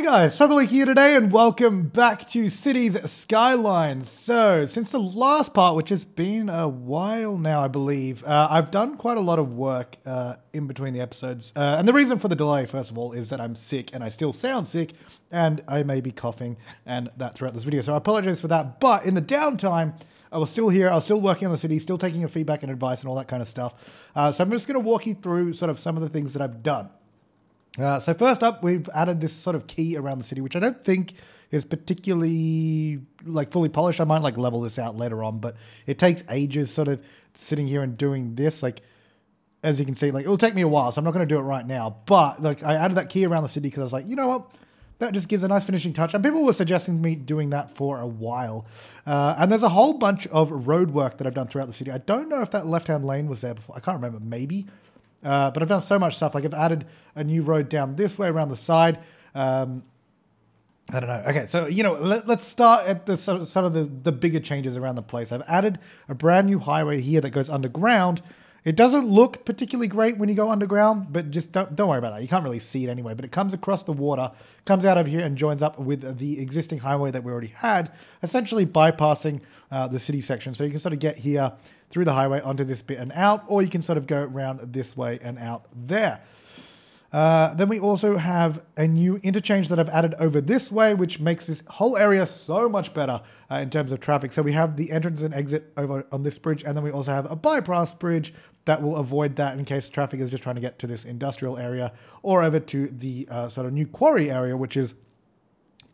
Hey guys, Flabaliki here today and welcome back to Cities Skylines. So, since the last part, which has been a while now I believe, I've done quite a lot of work in between the episodes. And the reason for the delay, first of all, is that I'm sick and I still sound sick and I may be coughing and that throughout this video. So I apologize for that, but in the downtime, I was still here, I was still working on the city, still taking your feedback and advice and all that kind of stuff. So I'm just going to walk you through sort of some of the things that I've done. So first up, we've added this sort of key around the city, which I don't think is particularly like fully polished. I might like level this out later on, but it takes ages sort of sitting here and doing this. Like, as you can see, like it'll take me a while, so I'm not going to do it right now. But like I added that key around the city because I was like, you know what? That just gives a nice finishing touch. And people were suggesting me doing that for a while. And there's a whole bunch of road work that I've done throughout the city. I don't know if that left-hand lane was there before. I can't remember, maybe. But I've done so much stuff. Like I've added a new road down this way around the side. I don't know. Okay, so, you know, let's start at the sort of the bigger changes around the place. I've added a brand new highway here that goes underground. It doesn't look particularly great when you go underground, but just don't worry about that. You can't really see it anyway, but it comes across the water, comes out over here and joins up with the existing highway that we already had, essentially bypassing the city section. So you can sort of get here through the highway onto this bit and out, or you can sort of go around this way and out there. Then we also have a new interchange that I've added over this way, which makes this whole area so much better in terms of traffic. So we have the entrance and exit over on this bridge, and then we also have a bypass bridge that will avoid that in case traffic is just trying to get to this industrial area or over to the sort of new quarry area, which is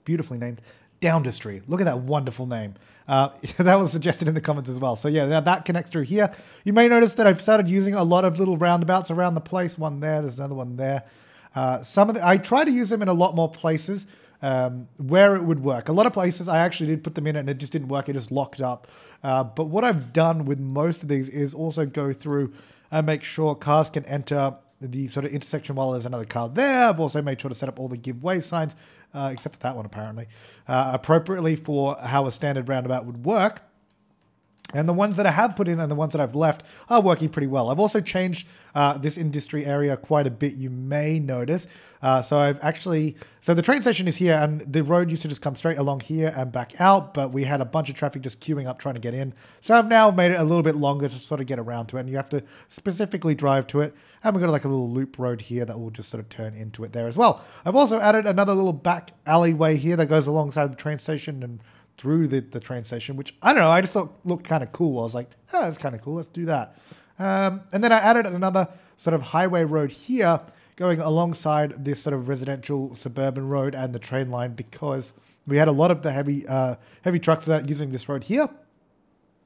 beautifully named Doundustry. Look at that wonderful name. That was suggested in the comments as well. So yeah, now that connects through here. You may notice that I've started using a lot of little roundabouts around the place. One there, there's another one there. I try to use them in a lot more places where it would work. A lot of places I actually did put them in and it just didn't work. It just locked up. But what I've done with most of these is also go through and make sure cars can enter the sort of intersection while there's another car there. I've also made sure to set up all the give way signs, except for that one apparently, appropriately for how a standard roundabout would work. And the ones that I have put in and the ones that I've left are working pretty well. I've also changed this industry area quite a bit, you may notice. So the train station is here and the road used to just come straight along here and back out, but we had a bunch of traffic just queuing up trying to get in. So I've now made it a little bit longer to sort of get around to it, and you have to specifically drive to it. And we've got like a little loop road here that will just sort of turn into it there as well. I've also added another little back alleyway here that goes alongside the train station and through the train station, which I don't know, I just thought looked kind of cool. I was like, oh, that's kind of cool, let's do that. And then I added another sort of highway road here going alongside this sort of residential suburban road and the train line because we had a lot of the heavy trucks that using this road here,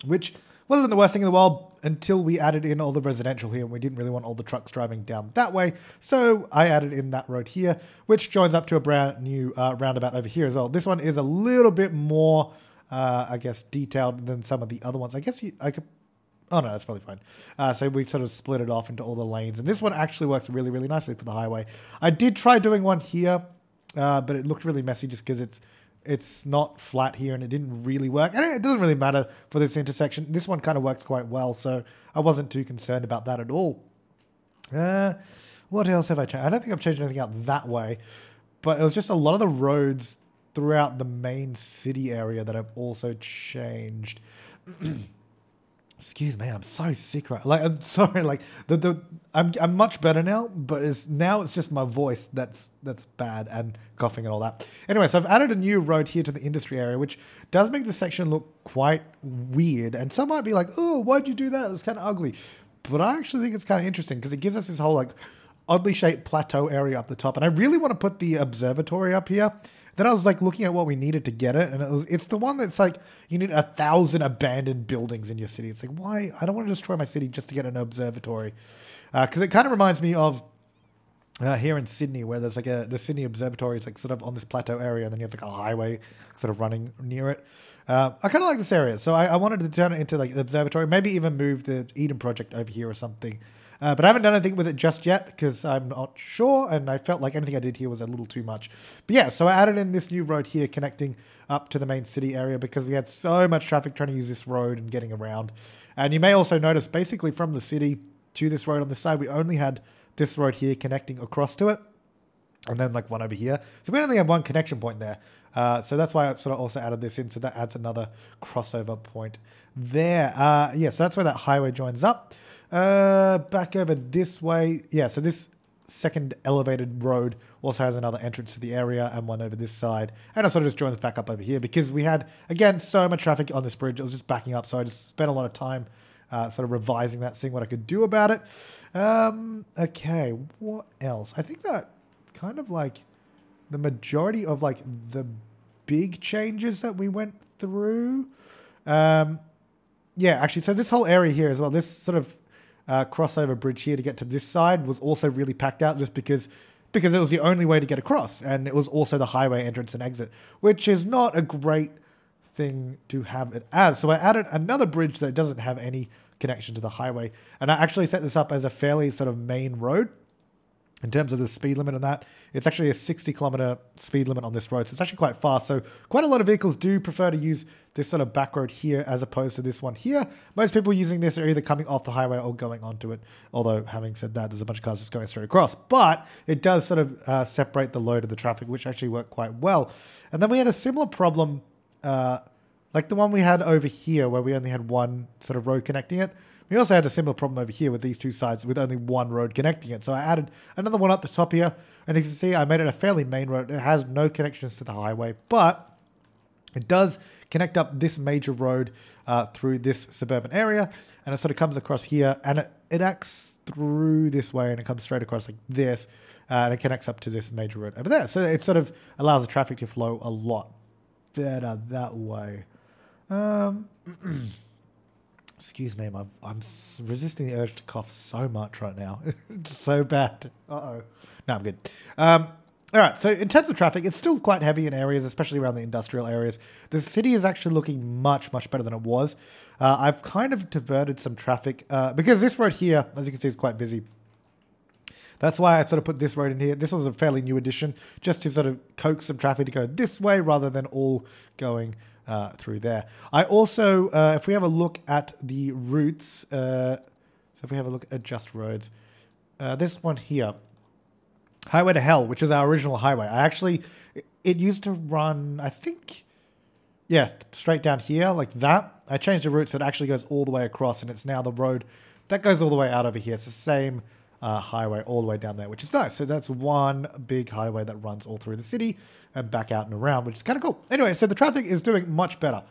which wasn't the worst thing in the world until we added in all the residential here and we didn't really want all the trucks driving down that way. So I added in that road here, which joins up to a brand new roundabout over here as well. This one is a little bit more, I guess, detailed than some of the other ones. I guess I could... Oh, no, that's probably fine. So we sort of split it off into all the lanes. And this one actually works really, really nicely for the highway. I did try doing one here, but it looked really messy just because it's not flat here and it didn't really work. And it doesn't really matter for this intersection. This one kind of works quite well, so I wasn't too concerned about that at all. What else have I changed? I don't think I've changed anything out that way, but it was just a lot of the roads throughout the main city area that I've also changed. Excuse me, I'm so sick right. Like, I'm sorry. Like I'm much better now, but it's just my voice that's bad and coughing and all that. Anyway, so I've added a new road here to the industry area, which does make the section look quite weird. And some might be like, "Oh, why'd you do that? It's kind of ugly." But I actually think it's kind of interesting because it gives us this whole like oddly shaped plateau area up the top, and I really want to put the observatory up here. Then I was like looking at what we needed to get it, and it's the one that's like you need 1,000 abandoned buildings in your city. It's like, why? I don't want to destroy my city just to get an observatory, because it kind of reminds me of here in Sydney, where there's like the Sydney Observatory is like sort of on this plateau area, and then you have like a highway sort of running near it. I kind of like this area, so I wanted to turn it into like the observatory, maybe even move the Eden Project over here or something. But I haven't done anything with it just yet because I'm not sure, and I felt like anything I did here was a little too much. But yeah, so I added in this new road here connecting up to the main city area because we had so much traffic trying to use this road and getting around. And you may also notice basically from the city to this road on this side, we only had this road here connecting across to it. and then like one over here. So we only have one connection point there. So that's why I sort of also added this in. So that adds another crossover point there. Yeah, so that's where that highway joins up. Back over this way. Yeah, so this second elevated road also has another entrance to the area and one over this side. And it sort of just joins back up over here because we had, again, so much traffic on this bridge. It was just backing up. So I just spent a lot of time sort of revising that, seeing what I could do about it. Okay, what else? I think that kind of like the majority of like the big changes that we went through. Yeah, actually, so this whole area here as well, this sort of crossover bridge here to get to this side was also really packed out just because it was the only way to get across, and it was also the highway entrance and exit, which is not a great thing to have it as. So I added another bridge that doesn't have any connection to the highway, and I actually set this up as a fairly sort of main road. In terms of the speed limit on that, it's actually a 60-kilometer speed limit on this road. So it's actually quite fast. So quite a lot of vehicles do prefer to use this sort of back road here as opposed to this one here. Most people using this are either coming off the highway or going onto it. Although, having said that, there's a bunch of cars just going straight across. But it does sort of separate the load of the traffic, which actually worked quite well. And then we had a similar problem like the one we had over here where we only had one sort of road connecting it. We also had a similar problem over here with these two sides with only one road connecting it. So I added another one up the top here. And you can see I made it a fairly main road. It has no connections to the highway, but it does connect up this major road through this suburban area. And it sort of comes across here and it acts through this way and it comes straight across like this. And it connects up to this major road over there. So it sort of allows the traffic to flow a lot better that way. Excuse me, I'm resisting the urge to cough so much right now. It's so bad. Uh-oh. No, I'm good. All right, so in terms of traffic, it's still quite heavy in areas, especially around the industrial areas. The city is actually looking much, much better than it was. I've kind of diverted some traffic because this road here, as you can see, is quite busy. That's why I sort of put this road in here. This was a fairly new addition, just to sort of coax some traffic to go this way rather than all going through there. I also, if we have a look at the routes, so if we have a look at just roads, this one here, Highway to Hell, which is our original highway. It used to run, I think, yeah, straight down here like that. I changed the route so it actually goes all the way across, and it's now the road that goes all the way out over here. It's the same highway all the way down there, which is nice. So that's one big highway that runs all through the city and back out and around, which is kind of cool. Anyway, so the traffic is doing much better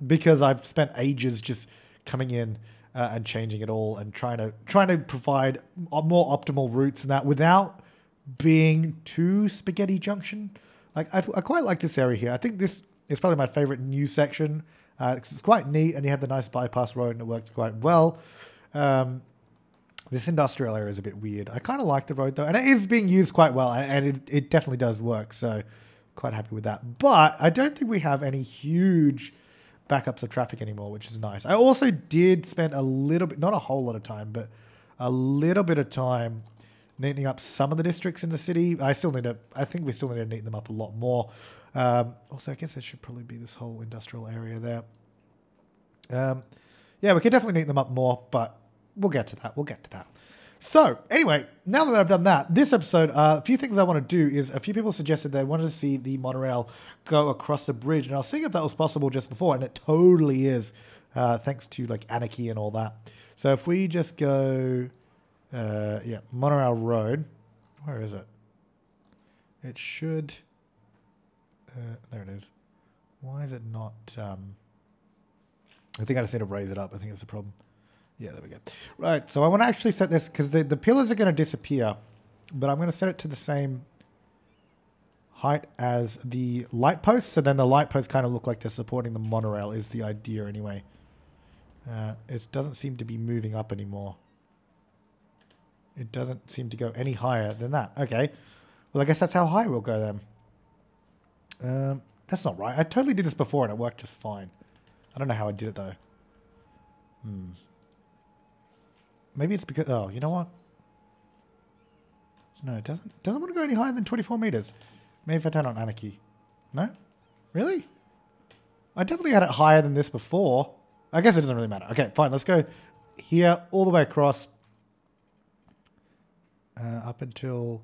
because I've spent ages just coming in and changing it all and trying to provide more optimal routes and that without being too spaghetti junction. Like I quite like this area here. I think this is probably my favorite new section. It's quite neat, and you have the nice bypass road, and it works quite well. This industrial area is a bit weird. I kind of like the road though, and it is being used quite well, and it definitely does work. So quite happy with that. But I don't think we have any huge backups of traffic anymore, which is nice. I also did spend a little bit, not a whole lot of time, but a little bit of time neatening up some of the districts in the city. I think we still need to neaten them up a lot more. Also, I guess it should probably be this whole industrial area there. Yeah, we could definitely neaten them up more, but we'll get to that. So anyway, now that I've done that, this episode, a few things I want to do is a few people suggested they wanted to see the monorail go across the bridge, and I was seeing if that was possible just before, and it totally is, thanks to like Anarchy and all that. So if we just go, yeah, Monorail Road, where is it? It should, there it is. Why is it not, I think I just need to raise it up. I think that's the problem. Yeah, there we go. Right, so I want to actually set this, because the pillars are going to disappear, but I'm going to set it to the same height as the light posts, so then the light posts kind of look like they're supporting the monorail is the idea anyway. It doesn't seem to be moving up anymore. It doesn't seem to go any higher than that. Okay, well I guess that's how high we'll go then. That's not right. I totally did this before and it worked just fine. I don't know how I did it though. Maybe it's because, oh, you know what? No, it doesn't want to go any higher than 24 meters. Maybe if I turn on Anarchy. No? Really? I definitely had it higher than this before. I guess it doesn't really matter. Okay, fine. Let's go here all the way across. Up until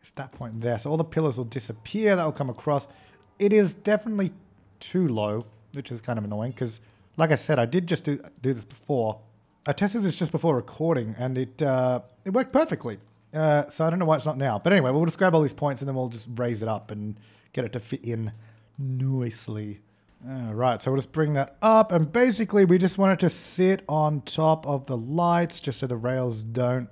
It's that point there. So all the pillars will disappear. That will come across. It is definitely too low, which is kind of annoying because, like I said, I did just do this before. I tested this just before recording, and it worked perfectly. So I don't know why it's not now. But anyway, we'll just grab all these points, and then we'll just raise it up and get it to fit in nicely. All right, so we'll just bring that up, and basically we just want it to sit on top of the lights just so the rails don't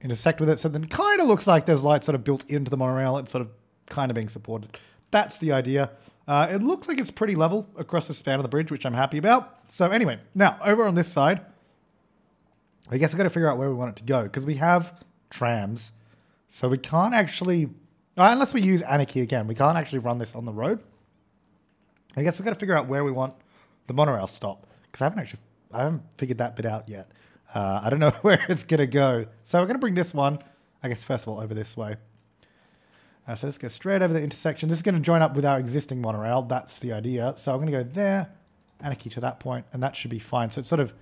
intersect with it. So then it kind of looks like there's lights sort of built into the monorail. It's sort of kind of being supported. That's the idea. It looks like it's pretty level across the span of the bridge, which I'm happy about. So anyway, now over on this side, I guess we've got to figure out where we want it to go because we have trams. So we can't actually, unless we use Anarchy again, we can't actually run this on the road. I guess we've got to figure out where we want the monorail stop because I haven't figured that bit out yet. I don't know where it's going to go. So we're going to bring this one, I guess, first of all, over this way. So let's go straight over the intersection. This is going to join up with our existing monorail. That's the idea. So I'm going to go there, Anarchy to that point, and that should be fine. So it sort of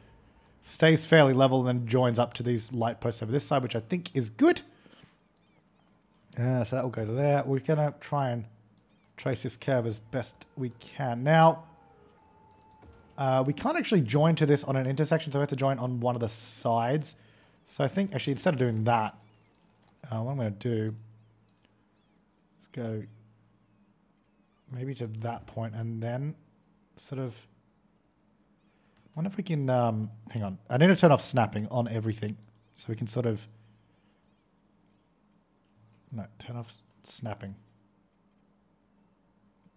stays fairly level and then joins up to these light posts over this side, which I think is good. So that will go to there. We're going to try and trace this curve as best we can. Now, we can't actually join to this on an intersection, so we have to join on one of the sides. So I think, actually, instead of doing that, what I'm going to do is go maybe to that point and then sort of... I wonder if we can... hang on. I need to turn off snapping on everything so we can sort of... No, turn off snapping.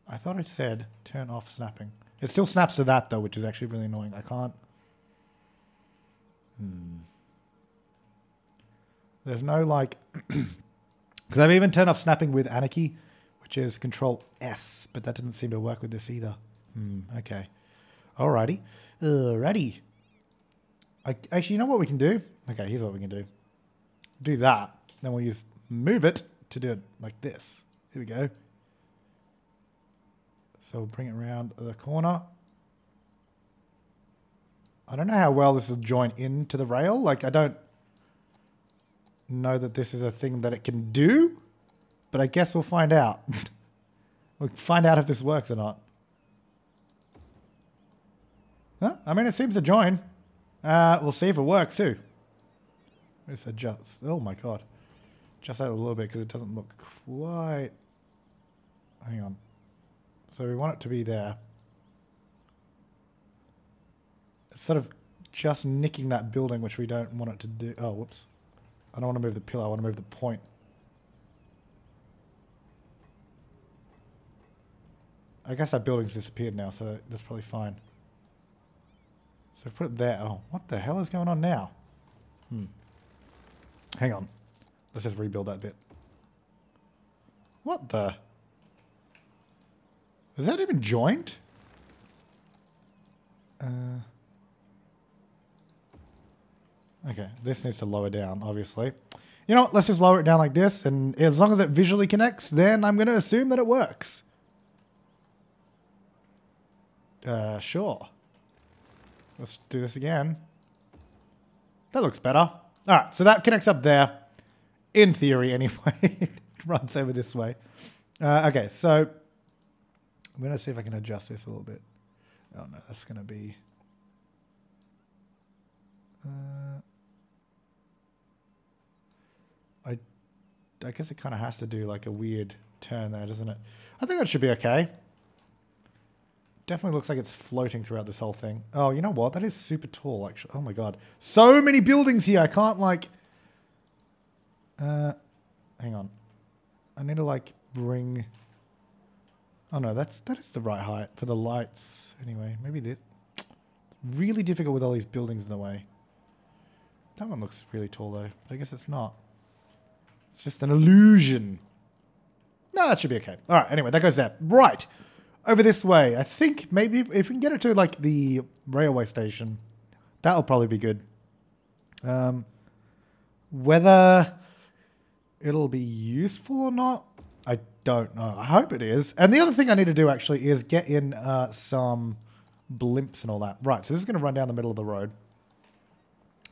I thought it said turn off snapping. It still snaps to that, though, which is actually really annoying. I can't... There's no, like... Because I've even turned off snapping with Anarchy, which is Control S, but that doesn't seem to work with this either. Okay. Alrighty. Alrighty. Actually, you know what we can do? Okay, here's what we can do. Do that. Then we'll use move it to do it like this. Here we go. So we'll bring it around the corner. I don't know how well this will join into the rail. Like, I don't know that this is a thing that it can do, but I guess we'll find out. We'll find out if this works or not. Huh? I mean, it seems to join. We'll see if it works too. Let's adjust. Oh my god. Just out a little bit because it doesn't look quite... Hang on. So we want it to be there. It's sort of just nicking that building, which we don't want it to do. Oh, whoops. I don't want to move the pillar. I want to move the point. I guess that building's disappeared now, so that's probably fine. So put it there. Oh, what the hell is going on now? Hang on. Let's just rebuild that bit. What the... Is that even joined? Okay, this needs to lower down, obviously. You know what? Let's just lower it down like this, and as long as it visually connects, then I'm going to assume that it works. Sure. Let's do this again. That looks better. All right, so that connects up there. In theory, anyway. It runs over this way. Okay, so... I'm going to see if I can adjust this a little bit. Oh no, that's going to be... I guess it kind of has to do like a weird turn there, doesn't it? I think that should be okay. Definitely looks like it's floating throughout this whole thing. Oh, you know what? That is super tall, actually. Oh my god. So many buildings here. I can't like... hang on. I need to like bring... Oh no, that is the right height for the lights. Anyway, maybe this. It's really difficult with all these buildings in the way. That one looks really tall though, but I guess it's not. It's just an illusion. No, that should be okay. All right, anyway, that goes there. Right. Over this way. I think maybe if we can get it to like the railway station, that'll probably be good. Whether it'll be useful or not, I don't know. I hope it is. And the other thing I need to do actually is get in some blimps and all that. Right, so this is going to run down the middle of the road.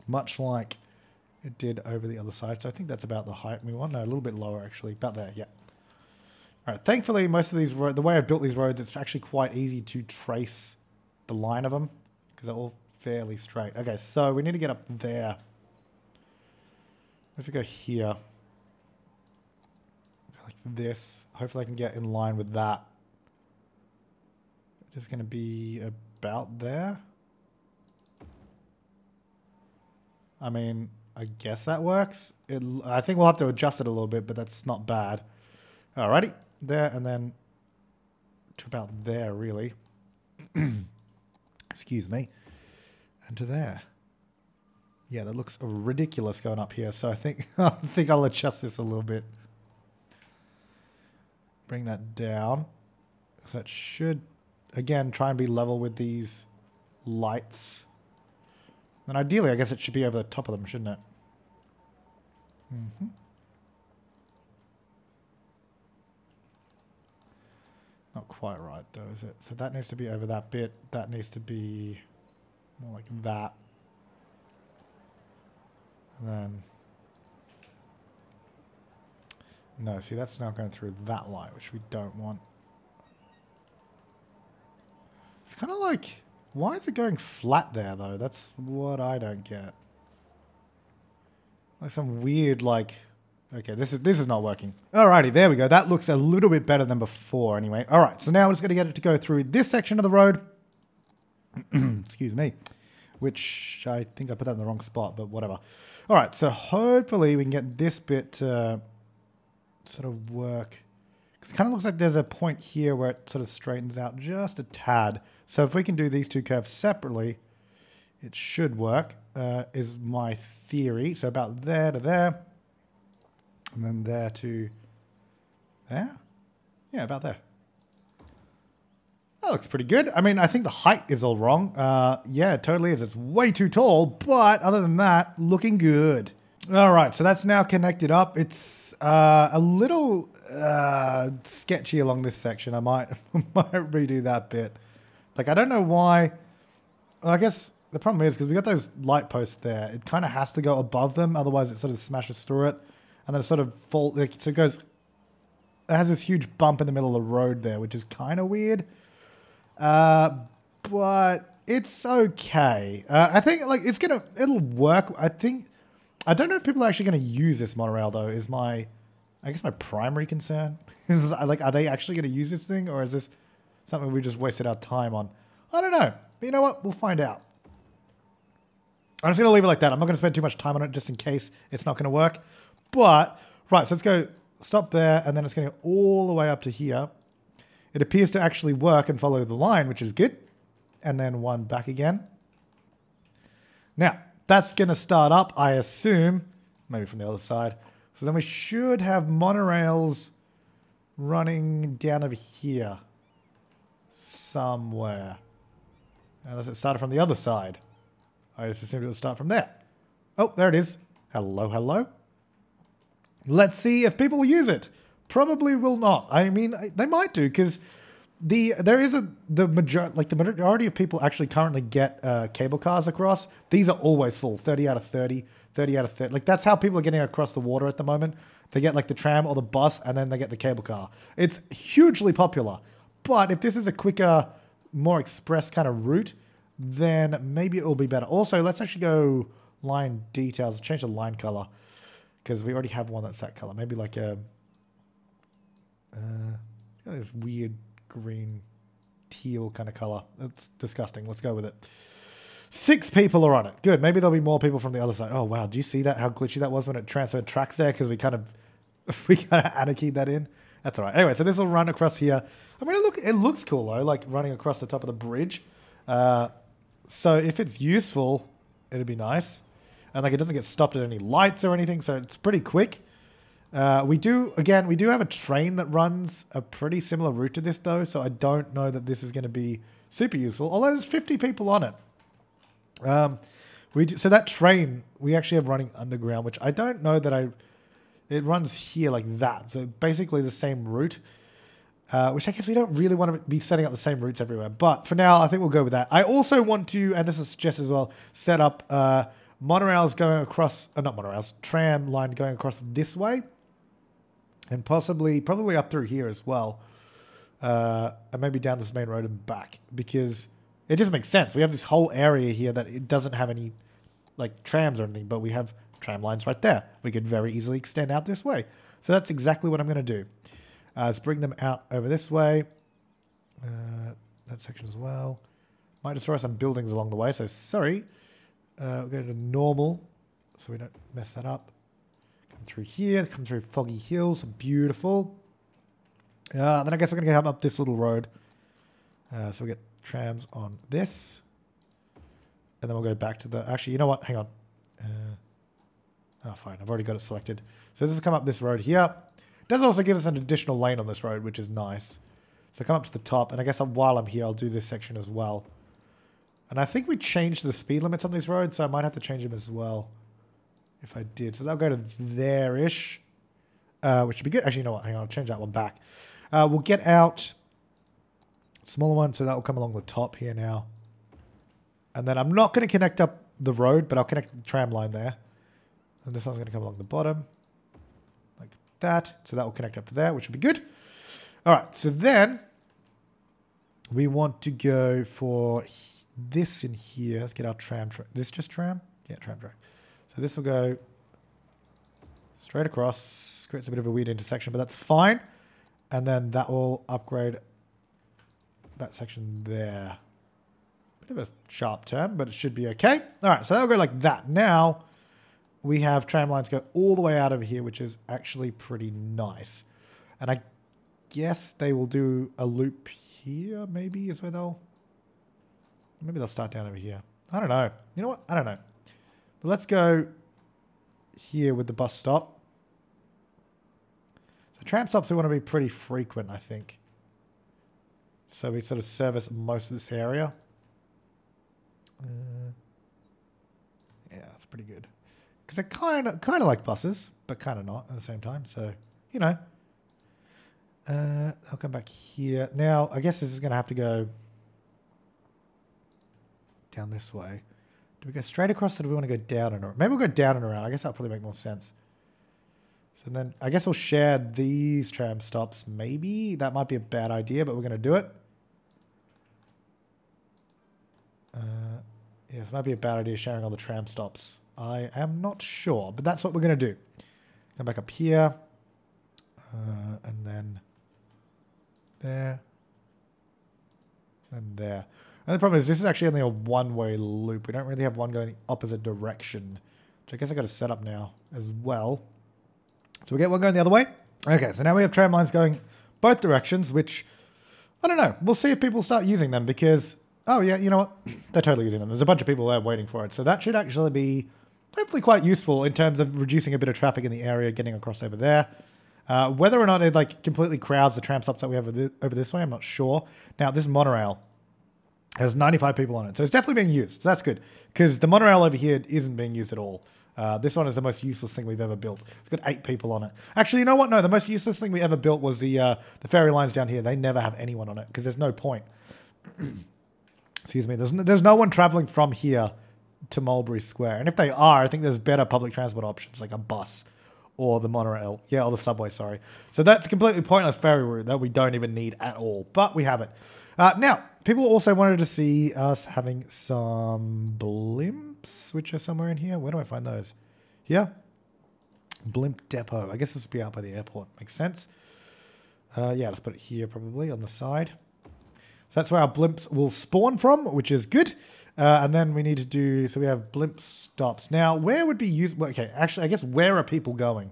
Much like it did over the other side. So I think that's about the height we want. No, a little bit lower actually. About there, yeah. All right, thankfully most of these, the way I built these roads, it's actually quite easy to trace the line of them because they're all fairly straight. Okay, so we need to get up there. If we go here, like this, hopefully I can get in line with that. Just going to be about there. I mean, I guess that works. I think we'll have to adjust it a little bit, but that's not bad. Alrighty, there and then to about there, really. Excuse me. And to there. Yeah, that looks ridiculous going up here. So I think I'll adjust this a little bit. Bring that down. So it should, again, try and be level with these lights. And ideally, I guess it should be over the top of them, shouldn't it? Mm-hmm. Not quite right, though, is it? So that needs to be over that bit. That needs to be more like that. And then... No, see, that's not going through that light, which we don't want. It's kind of like... Why is it going flat there, though? That's what I don't get. Like some weird, like... Okay, this is not working. Alrighty, there we go. That looks a little bit better than before, anyway. Alright, so now we're just going to get it to go through this section of the road. Excuse me. Which, I think I put that in the wrong spot, but whatever. Alright, so hopefully we can get this bit to sort of work. Because it kind of looks like there's a point here where it sort of straightens out just a tad. So if we can do these two curves separately, it should work, is my theory. So about there to there, and then there to there. Yeah, about there. That looks pretty good. I mean, I think the height is all wrong. Yeah, it totally is. It's way too tall, but other than that, looking good. All right, so that's now connected up. It's a little sketchy along this section. I might redo that bit. Like, I don't know why. Well, I guess the problem is because we got those light posts there. It kind of has to go above them. Otherwise, it sort of smashes through it. And then it sort of falls. Like, so it goes... It has this huge bump in the middle of the road there, which is kind of weird. But it's okay. I think, like, it'll work. I don't know if people are actually going to use this monorail, though, is I guess my primary concern. Is, like, are they actually going to use this thing? Or is this something we just wasted our time on? I don't know. But you know what? We'll find out. I'm just going to leave it like that. I'm not going to spend too much time on it just in case it's not going to work. But, right, so let's go stop there. And then it's going to go all the way up to here. It appears to actually work and follow the line, which is good. And then one back again. Now, that's going to start up, I assume, maybe from the other side. So then we should have monorails running down over here somewhere. Unless it started from the other side. I just assumed it would start from there. Oh, there it is. Hello, hello. Let's see if people will use it. Probably will not. I mean, they might do because the majority of people actually currently get cable cars across. These are always full. 30 out of 30, 30 out of 30. Like, that's how people are getting across the water at the moment. They get like the tram or the bus and then they get the cable car. It's hugely popular. But if this is a quicker, more express kind of route, then maybe it will be better. Also, let's actually go line details. Change the line color because we already have one that's that color. Maybe like a this weird green teal kind of color. It's disgusting. Let's go with it. 6 people are on it. Good. Maybe there'll be more people from the other side. Oh wow, do you see that? How glitchy that was when it transferred tracks there? Because we kind of anarchied that in. That's all right. Anyway, so this will run across here. I mean, it looks cool though, like running across the top of the bridge. So if it's useful, it'd be nice. And like it doesn't get stopped at any lights or anything, so it's pretty quick. We do have a train that runs a pretty similar route to this though, so I don't know that this is going to be super useful. Although there's 50 people on it. So that train we actually have running underground, which I don't know that it runs here like that. So basically the same route, which I guess we don't really want to be setting up the same routes everywhere. But for now, I think we'll go with that. I also want to, and this is just as well, set up monorails going across, not monorails, tram line going across this way. And probably up through here as well. And maybe down this main road and back. Because it just makes sense. We have this whole area here that it doesn't have any like trams or anything, but we have tram lines right there. We could very easily extend out this way. So that's exactly what I'm going to do. Let's bring them out over this way. That section as well. Might destroy some buildings along the way, so sorry. We'll go to normal so we don't mess that up. Come through here, come through Foggy Hills, beautiful. Then I guess we're going to come up this little road. So we get trams on this. And then we'll go back to the... Actually, you know what? Hang on. Oh, fine. I've already got it selected. So this will come up this road here. It does also give us an additional lane on this road, which is nice. So come up to the top. And I guess while I'm here, I'll do this section as well. And I think we changed the speed limits on these roads, so I might have to change them as well if I did. So that'll go to there-ish, which would be good. Actually, you know what? Hang on. I'll change that one back. We'll get out smaller one, so that will come along the top here now. And then I'm not going to connect up the road, but I'll connect the tram line there. And this one's going to come along the bottom. Like that. So that will connect up to there, which will be good. All right. So then we want to go for this in here. Let's get our tram track. This just tram? Yeah, tram track. So this will go straight across. Creates a bit of a weird intersection, but that's fine. And then that will upgrade that section there. Bit of a sharp turn, but it should be okay. All right, so that'll go like that. Now we have tram lines go all the way out over here, which is actually pretty nice. And I guess they will do a loop here, maybe, is where they'll... Maybe they'll start down over here. I don't know. You know what? I don't know. But let's go here with the bus stop. So tram stops, we want to be pretty frequent, I think. So we sort of service most of this area. Yeah, that's pretty good. Because they're kind of like buses, but kind of not at the same time. So, you know. I'll come back here. Now, I guess this is going to have to go down this way. Do we go straight across or do we want to go down and around? Maybe we'll go down and around. I guess that'll probably make more sense. So then I guess we'll share these tram stops. Maybe that might be a bad idea, but we're going to do it. Yes, it might be a bad idea sharing all the tram stops. I am not sure, but that's what we're going to do. Come back up here. And then there. And there. And the problem is this is actually only a one-way loop. We don't really have one going the opposite direction. Which I guess I've got to set up now as well. So we get one going the other way. Okay, so now we have tram lines going both directions, which, I don't know. We'll see if people start using them because, oh yeah, you know what? They're totally using them. There's a bunch of people there waiting for it. So that should actually be hopefully quite useful in terms of reducing a bit of traffic in the area, getting across over there. Whether or not it like completely crowds the tram stops that we have over this way, I'm not sure. Now, this monorail has 95 people on it. So it's definitely being used. So that's good. Because the monorail over here isn't being used at all. This one is the most useless thing we've ever built. It's got 8 people on it. Actually, you know what? No, the most useless thing we ever built was the ferry lines down here. They never have anyone on it because there's no point. Excuse me. There's no one traveling from here to Mulberry Square. And if they are, I think there's better public transport options like a bus or the monorail. Yeah, or the subway, sorry. So that's a completely pointless ferry route that we don't even need at all. But we have it. Now, people also wanted to see us having some blimps, which are somewhere in here. Where do I find those? Here? Blimp depot. I guess this would be out by the airport. Makes sense. Yeah, let's put it here probably on the side. So that's where our blimps will spawn from, which is good. And then we need to do... So we have blimp stops. Now, where would be used... Well, okay, actually, I guess where are people going?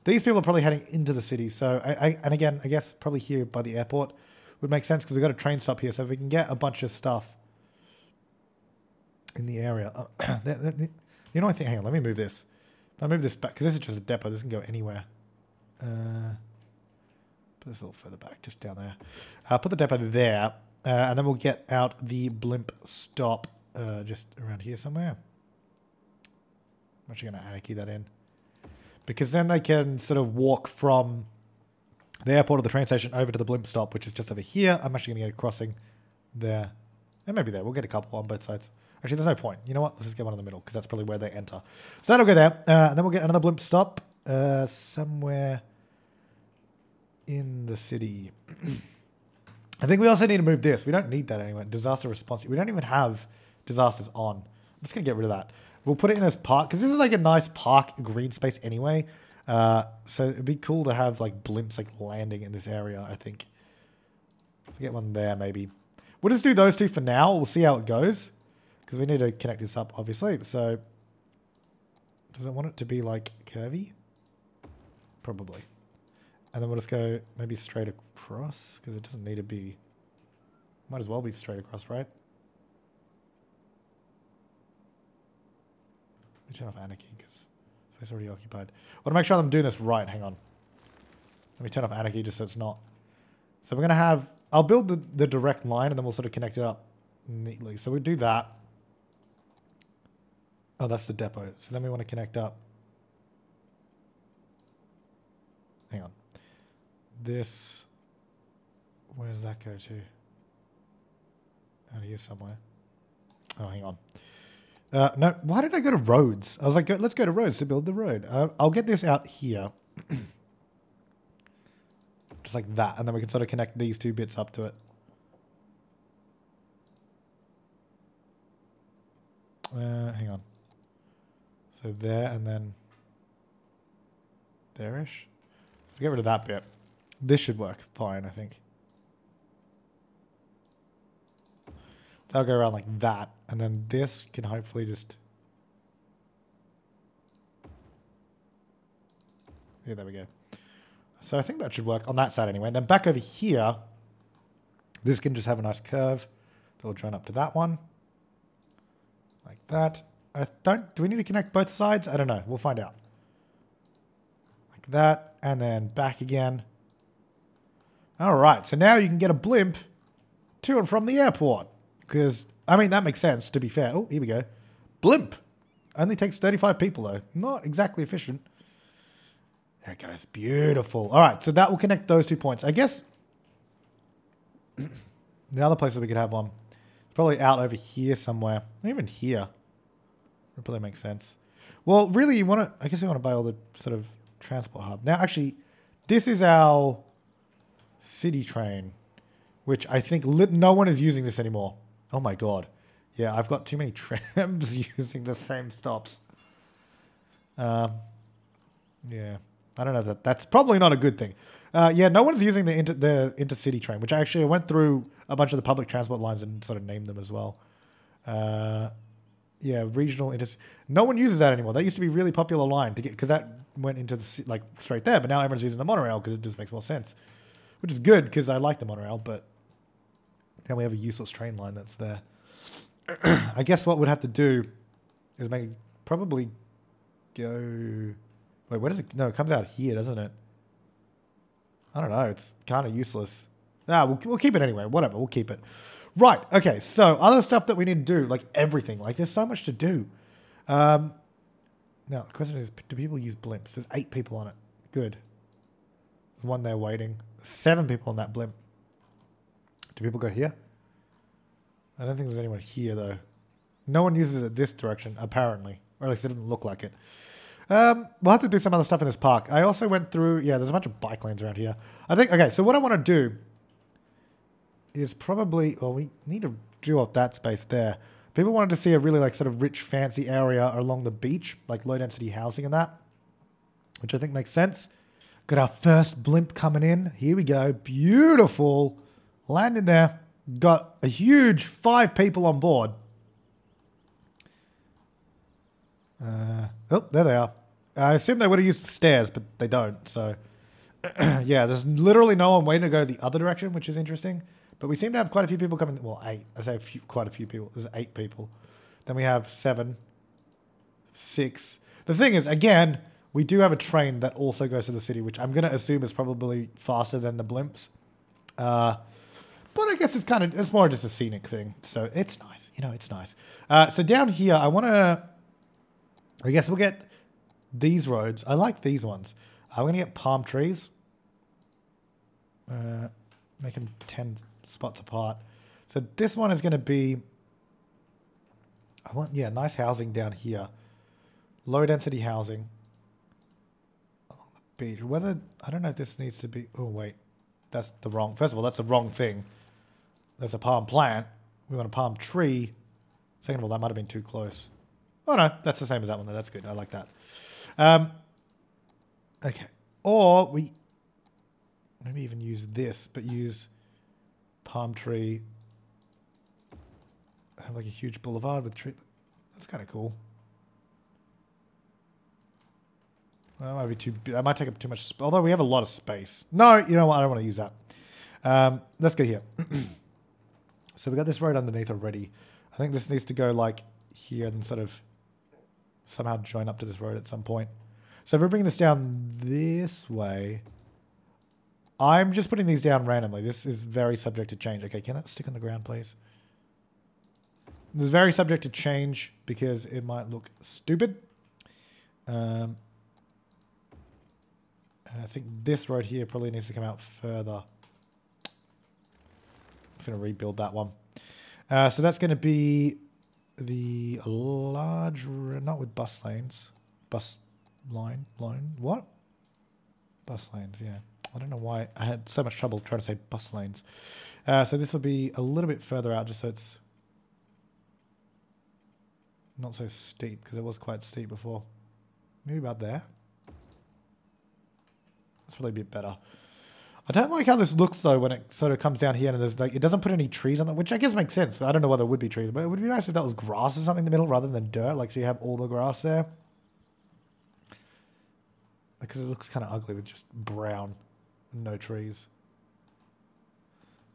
These people are probably heading into the city. So, and again, I guess probably here by the airport would make sense because we've got a train stop here. So if we can get a bunch of stuff in the area. You know, I think... Hang on, let me move this. If I move this back, because this is just a depot. This can go anywhere. Put this a little further back, just down there. Put the depot there. And then we'll get out the blimp stop just around here somewhere. I'm actually going to anarchy that in. Because then they can sort of walk from the airport or the train station over to the blimp stop, which is just over here. I'm actually going to get a crossing there. And maybe there. We'll get a couple on both sides. Actually, there's no point. You know what? Let's just get one in the middle because that's probably where they enter. So that'll go there. And then we'll get another blimp stop somewhere in the city. I think we also need to move this. We don't need that anyway. Disaster response. We don't even have disasters on. I'm just going to get rid of that. We'll put it in as park because this is like a nice park green space anyway. So it'd be cool to have like blimps like landing in this area, I think. Let's get one there maybe. We'll just do those two for now. We'll see how it goes because we need to connect this up obviously. So does it want it to be like curvy? Probably. And then we'll just go maybe straight across because it doesn't need to be, might as well be straight across, right? Let me turn off anarchy because space already occupied. I want to make sure I'm doing this right. Hang on. Let me turn off anarchy just so it's not. So we're going to have, I'll build the direct line and then we'll sort of connect it up neatly. So we do that. Oh, that's the depot. So then we want to connect up. Hang on. This, where does that go to? Out here somewhere. Oh, hang on. No, why did I go to roads? I was like, let's go to roads to build the road. I'll get this out here. Just like that. And then we can sort of connect these two bits up to it. Hang on. So there and then there-ish. So get rid of that bit. This should work fine, I think. That'll go around like that. And then this can hopefully just... Yeah, there we go. So I think that should work on that side anyway. And then back over here, this can just have a nice curve that will join up to that one. Like that. Do we need to connect both sides? I don't know. We'll find out. Like that. And then back again. All right. So now you can get a blimp to and from the airport. Because, I mean, that makes sense, to be fair. Oh, here we go. Blimp. Only takes 35 people, though. Not exactly efficient. There it goes. Beautiful. All right. So that will connect those 2 points. I guess the other place that we could have one is probably out over here somewhere. Even here. That probably makes sense. Well, really, you want to... I guess we want to buy all the sort of transport hub. Now, actually, this is our city train, which I think no one is using this anymore. Oh, my God. Yeah, I've got too many trams using the same stops. Yeah. I don't know. That's probably not a good thing. Yeah, no one's using the intercity train, which actually I went through a bunch of the public transport lines and sort of named them as well. Yeah, regional no one uses that anymore. That used to be a really popular line to get because that went into the like straight there. But now everyone's using the monorail because it just makes more sense, which is good because I like the monorail. But then we have a useless train line that's there. I guess what we'd have to do is probably go. Wait, where does it? No, it comes out here, doesn't it? I don't know. It's kind of useless. Nah, we'll keep it anyway. Whatever, we'll keep it. Right. Okay. So other stuff that we need to do, like everything. Like there's so much to do. Now the question is, do people use blimps? There's 8 people on it. Good. There's one there waiting. 7 people on that blimp. Do people go here? I don't think there's anyone here though. No one uses it this direction apparently, or at least it doesn't look like it. We'll have to do some other stuff in this park. I also went through... Yeah, there's a bunch of bike lanes around here. I think... Okay, so what I want to do is probably... Well, we need to do off that space there. People wanted to see a really, like, sort of rich, fancy area along the beach, like low-density housing and that, which I think makes sense. Got our first blimp coming in. Here we go. Beautiful. Landing there. Got a huge 5 people on board. Oh, there they are. I assume they would have used the stairs, but they don't. So, yeah, there's literally no one waiting to go the other direction, which is interesting. But we seem to have quite a few people coming. Well, 8. I say quite a few people. There's 8 people. Then we have 7, 6. The thing is, again, we do have a train that also goes to the city, which I'm going to assume is probably faster than the blimps. But I guess it's more just a scenic thing. So it's nice. You know, it's nice. So down here, I guess we'll get these roads. I like these ones. I'm going to get palm trees. Make them 10 spots apart. So this one is going to be I want, yeah, nice housing down here. Low density housing along the beach. Whether, I don't know if this needs to be, oh wait, that's the wrong, first of all, that's the wrong thing. There's a palm plant. We want a palm tree. Second of all, that might have been too close. Oh no, that's the same as that one though. That's good. I like that. Okay. Or we maybe even use this, but use palm tree. Have like a huge boulevard with tree. That's kind of cool. Well, that might be too. That might take up too much. Although we have a lot of space. No, you know what? I don't want to use that. Let's go here. So we got this road underneath already. I think this needs to go like here and sort of somehow join up to this road at some point. So if we're bringing this down this way, I'm just putting these down randomly. This is very subject to change. Okay, can that stick on the ground, please? This is very subject to change because it might look stupid. I think this road here probably needs to come out further. I'm just going to rebuild that one. So that's going to be the large, not with bus lanes, bus line, what? Bus lanes, yeah. I don't know why I had so much trouble trying to say bus lanes. So this will be a little bit further out just so it's not so steep because it was quite steep before. Maybe about there. That's probably a bit better. I don't like how this looks though when it sort of comes down here and there's like, it doesn't put any trees on it, which I guess makes sense. I don't know whether it would be trees, but it would be nice if that was grass or something in the middle rather than dirt, like so you have all the grass there. Because it looks kind of ugly with just brown, no trees.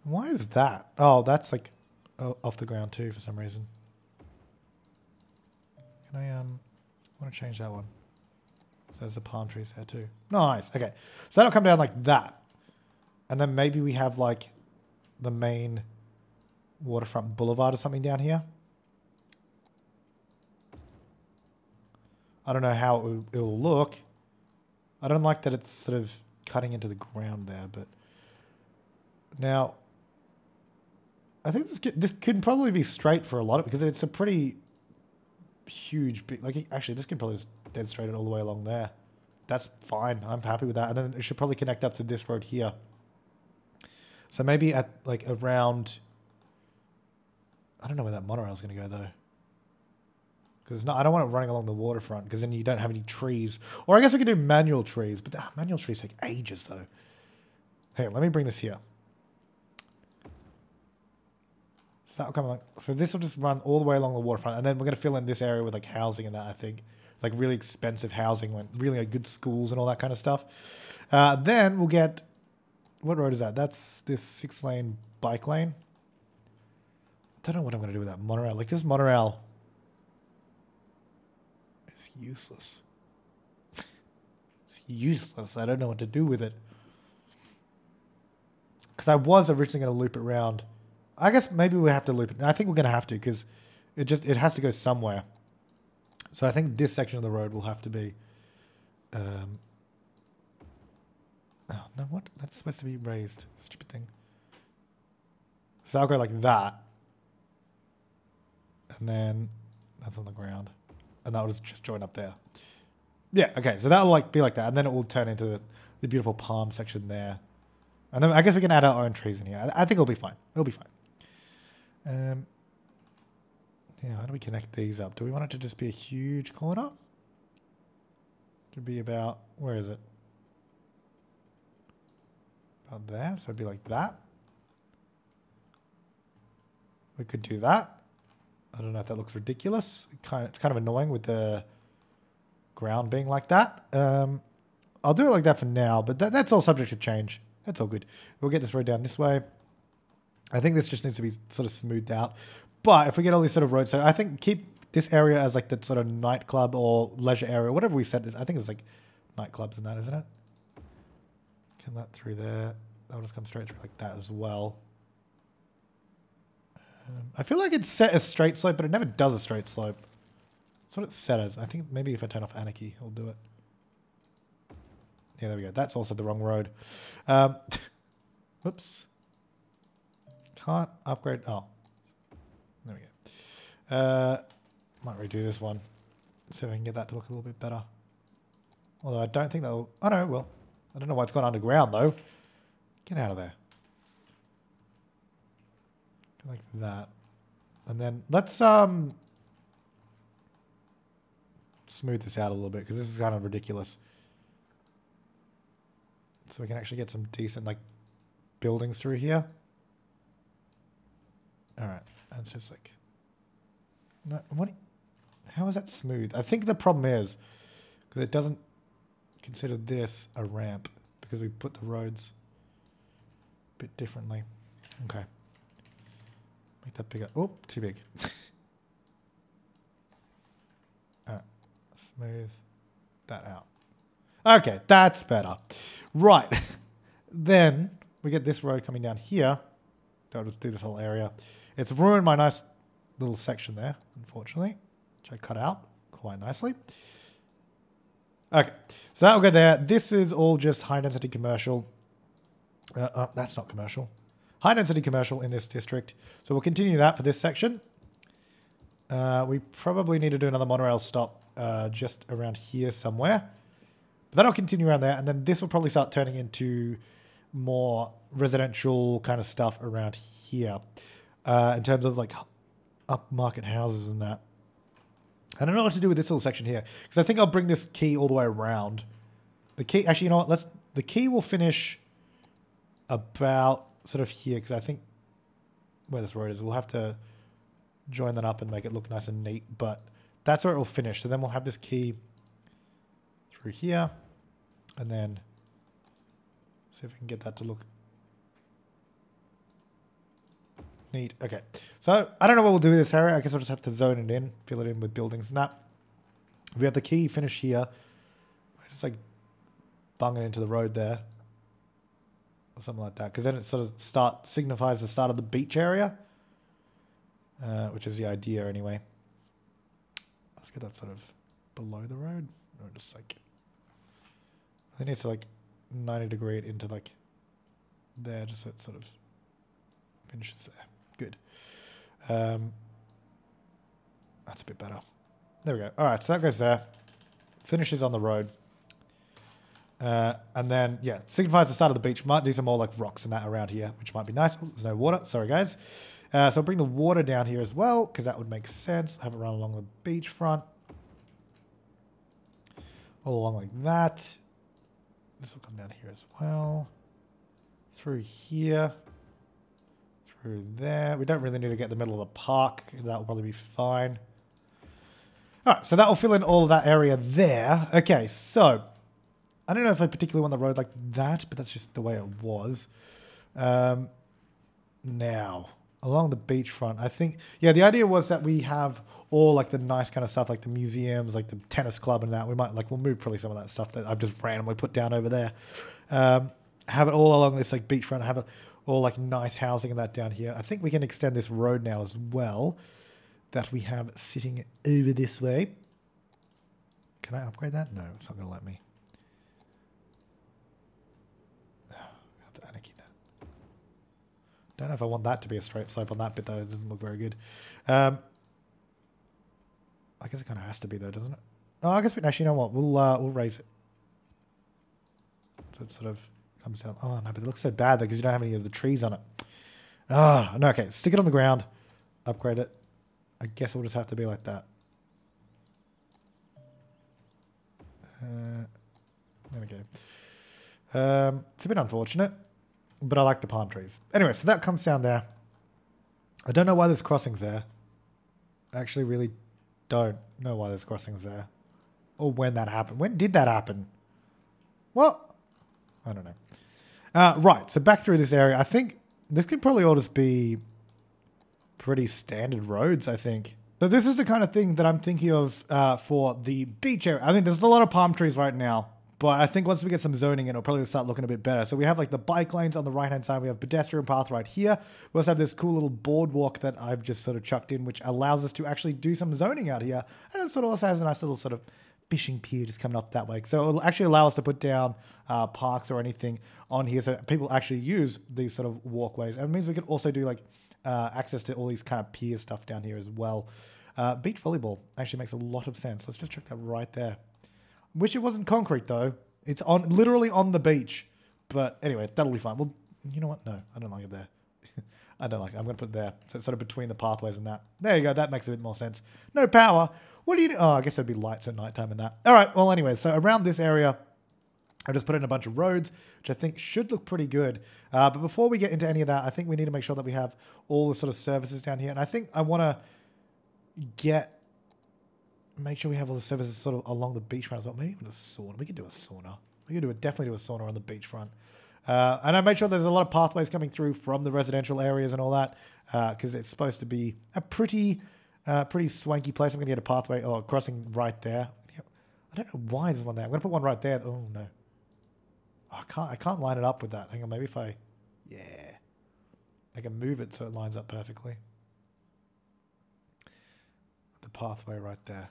Why is that? Oh, that's like off the ground too for some reason. Can I want to change that one? So there's the palm trees there too. Nice. Okay. So that'll come down like that. And then maybe we have like the main waterfront boulevard or something down here. I don't know how it will look. I don't like that it's sort of cutting into the ground there, but now I think this could probably be straight for a lot of, because it's a pretty huge bit. Like actually, this could probably just dead straight it all the way along there. That's fine. I'm happy with that. And then it should probably connect up to this road here. So maybe at like around, I don't know where that monorail is going to go though. Because I don't want it running along the waterfront because then you don't have any trees. Or I guess we could do manual trees, but manual trees take ages though. Hey, let me bring this here. So that'll come along. So this will just run all the way along the waterfront, and then we're going to fill in this area with like housing and that, I think. Like really expensive housing, like really like good schools and all that kind of stuff. Then we'll get, what road is that? That's this 6-lane bike lane. I don't know what I'm going to do with that monorail. Like this monorail is useless. It's useless. I don't know what to do with it. Because I was originally going to loop it around. I guess maybe we have to loop it. I think we're going to have to because it has to go somewhere. So I think this section of the road will have to be... oh, no, what? That's supposed to be raised. Stupid thing. So I'll go like that. And then that's on the ground. And that will just join up there. Yeah, okay. So that'll like be like that. And then it will turn into the beautiful palm section there. And then I guess we can add our own trees in here. I think it'll be fine. It'll be fine. Yeah, how do we connect these up? Do we want it to just be a huge corner? To be about, where is it? About there. So it'd be like that. We could do that. I don't know if that looks ridiculous. It's kind of annoying with the ground being like that. I'll do it like that for now, but that's all subject to change. That's all good. We'll get this road down this way. I think this just needs to be sort of smoothed out. But if we get all these sort of roads, so I think keep this area as like the sort of nightclub or leisure area, whatever we said. I think it's like nightclubs and that, isn't it? Come that through there. That'll just come straight through like that as well. I feel like it's set as straight slope, but it never does a straight slope. That's what it's set as. I think maybe if I turn off Anarchy, it'll do it. Yeah, there we go. That's also the wrong road. Whoops. Can't upgrade. Oh. There we go. Might redo this one. See if I can get that to look a little bit better. Although I don't think that'll... Oh no, well. I don't know why it's gone underground though. Get out of there. Like that. And then let's smooth this out a little bit because this is kind of ridiculous. So we can actually get some decent like buildings through here. Alright. And it's just like... No, what... How is that smooth? I think the problem is because it doesn't consider this a ramp because we put the roads a bit differently. Okay. Make that bigger. Oh, too big. Alright. Smooth that out. Okay, that's better. Right. Then we get this road coming down here. I'll just do this whole area. It's ruined my nice little section there, unfortunately. Which I cut out quite nicely. Okay, so that'll go there. This is all just high density commercial. That's not commercial. High density commercial in this district. So we'll continue that for this section. We probably need to do another monorail stop just around here somewhere. But then I'll continue around there. And then this will probably start turning into more residential kind of stuff around here. In terms of like upmarket houses and that. I don't know what to do with this little section here. Because I think I'll bring this quay all the way around. The quay, actually, you know what? The quay will finish about sort of here. Because I think where this road is, we'll have to join that up and make it look nice and neat. But that's where it will finish. So then we'll have this quay through here. And then see if we can get that to look neat. Okay. So I don't know what we'll do with this area. I guess I'll just have to zone it in, fill it in with buildings and that. We have the quay finish here. Just like bung it into the road there. Or something like that. Because then it sort of signifies the start of the beach area. Which is the idea anyway. Let's get that sort of below the road. Or just like... I think it's to like 90 degree it into like there, just so it sort of finishes there. Good. That's a bit better. There we go. All right, so that goes there. Finishes on the road. And then, yeah, signifies the start of the beach. Might do some more like rocks and that around here, which might be nice. Oh, there's no water. Sorry, guys. So I'll bring the water down here as well, because that would make sense. Have it run along the beach front. All along like that. This will come down here as well. Through here. Through there. We don't really need to get the middle of the park. That will probably be fine. Alright, so that will fill in all of that area there. Okay, so I don't know if I particularly want the road like that, but that's just the way it was. Now, along the beachfront, I think, yeah, the idea was that we have all like the nice kind of stuff, like the museums, like the tennis club and that. We might, like, we'll move probably some of that stuff that I've just randomly put down over there. Have it all along this like beachfront, have it all like nice housing and that down here. I think we can extend this road now as well that we have sitting over this way. Can I upgrade that? No, it's not going to let me. I have to anarchy that. Don't know if I want that to be a straight slope on that bit though. It doesn't look very good. I guess it kind of has to be though, doesn't it? Oh, I guess we actually, you know what? We'll raise it. So it sort of comes down. Oh no, but it looks so bad though because you don't have any of the trees on it. Ah, oh, no, okay. Stick it on the ground. Upgrade it. I guess it will just have to be like that. There we go. It's a bit unfortunate, but I like the palm trees. Anyway, so that comes down there. I don't know why there's crossings there. I actually really don't know why there's crossings there. Or when that happened. When did that happen? Well, I don't know. Right, so back through this area. I think this could probably all just be pretty standard roads, I think. But this is the kind of thing that I'm thinking of for the beach area. I think there's a lot of palm trees right now. But I think once we get some zoning in, it'll probably start looking a bit better. So we have like the bike lanes on the right-hand side. We have pedestrian path right here. We also have this cool little boardwalk that I've just sort of chucked in, which allows us to actually do some zoning out here. And it sort of also has a nice little sort of fishing pier just coming up that way. So it'll actually allow us to put down parks or anything on here so people actually use these sort of walkways. And it means we can also do like access to all these kind of pier stuff down here as well. Beach volleyball actually makes a lot of sense. Let's just check that right there. Wish it wasn't concrete though. It's on literally on the beach. But anyway, that'll be fine. Well, you know what? No, I don't like it there. I don't like it. I'm going to put it there. So it's sort of between the pathways and that. There you go. That makes a bit more sense. No power. What do you do? Oh, I guess there'd be lights at nighttime and that. All right. Well, anyway, so around this area, I just put in a bunch of roads, which I think should look pretty good. But before we get into any of that, I think we need to make sure that we have all the sort of services down here. And I think I want to make sure we have all the services sort of along the beachfront as well. Maybe even a sauna. We could do a sauna. We could definitely do a sauna on the beachfront. And I made sure there's a lot of pathways coming through from the residential areas and all that, because it's supposed to be a pretty swanky place. I'm going to get a pathway or crossing right there. I don't know why there's one there. I'm going to put one right there. Oh no, I can't line it up with that. Hang on, maybe if I can move it so it lines up perfectly. The pathway right there.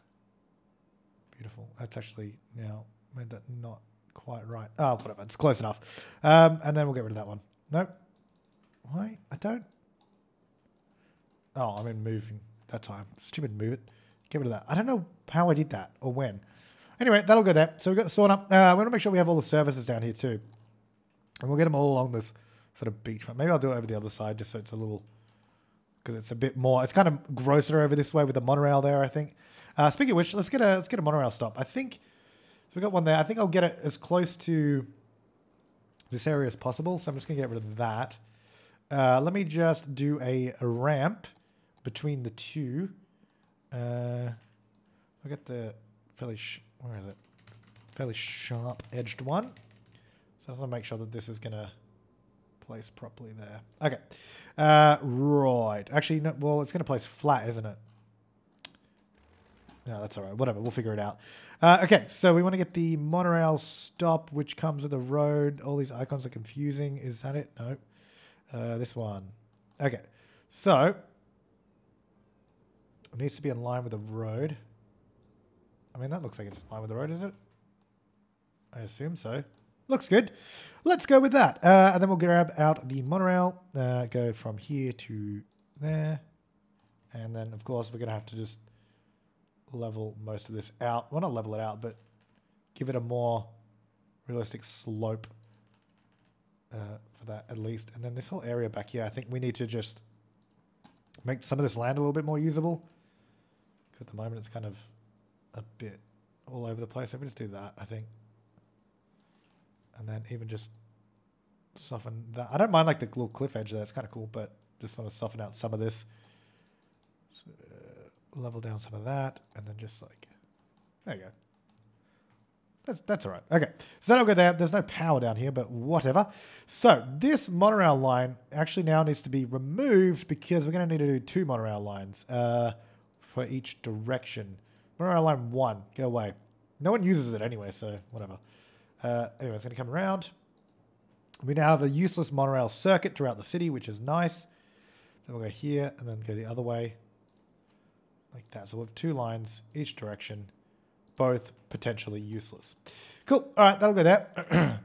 Beautiful. That's actually now made that not quite right. Oh, whatever. It's close enough. And then we'll get rid of that one. Nope. Why? I don't. Oh, I mean moving that time. Stupid move it. Get rid of that. I don't know how I did that or when. Anyway, that'll go there. So we've got sauna. We want to make sure we have all the services down here too. And we'll get them all along this sort of beachfront. Maybe I'll do it over the other side just so it's a little, because it's a bit more, it's kind of grosser over this way with the monorail there, I think. Speaking of which, let's get a monorail stop. I think, so we got one there. I think I'll get it as close to this area as possible. So I'm just going to get rid of that. Let me just do a ramp between the two. I got the fairly, where is it? Fairly sharp edged one. So I just want to make sure that this is going to place properly there. Okay. Right. Actually, no, well, it's going to place flat, isn't it? No, that's all right. Whatever. We'll figure it out. Okay. So we want to get the monorail stop, which comes with a road. All these icons are confusing. Is that it? No. This one. Okay. So it needs to be in line with the road. I mean, that looks like it's in line with the road, is it? I assume so. Looks good. Let's go with that. And then we'll grab out the monorail, go from here to there. And then, of course, we're going to have to just level most of this out. Well, not level it out, but give it a more realistic slope for that at least. And then this whole area back here, I think we need to just make some of this land a little bit more usable. Because at the moment it's kind of a bit all over the place. So we just do that, I think. And then even just soften that. I don't mind like the little cliff edge there. It's kind of cool, but just want to soften out some of this. So, level down some of that. And then just like, there you go. That's all right. Okay. So that'll go there. There's no power down here, but whatever. So this monorail line actually now needs to be removed because we're going to need to do 2 monorail lines for each direction. Monorail line 1, go away. No one uses it anyway, so whatever. Anyway, it's going to come around. We now have a useless monorail circuit throughout the city, which is nice. Then we'll go here and then go the other way. Like that. So we'll have 2 lines each direction, both potentially useless. Cool. All right, that'll go there.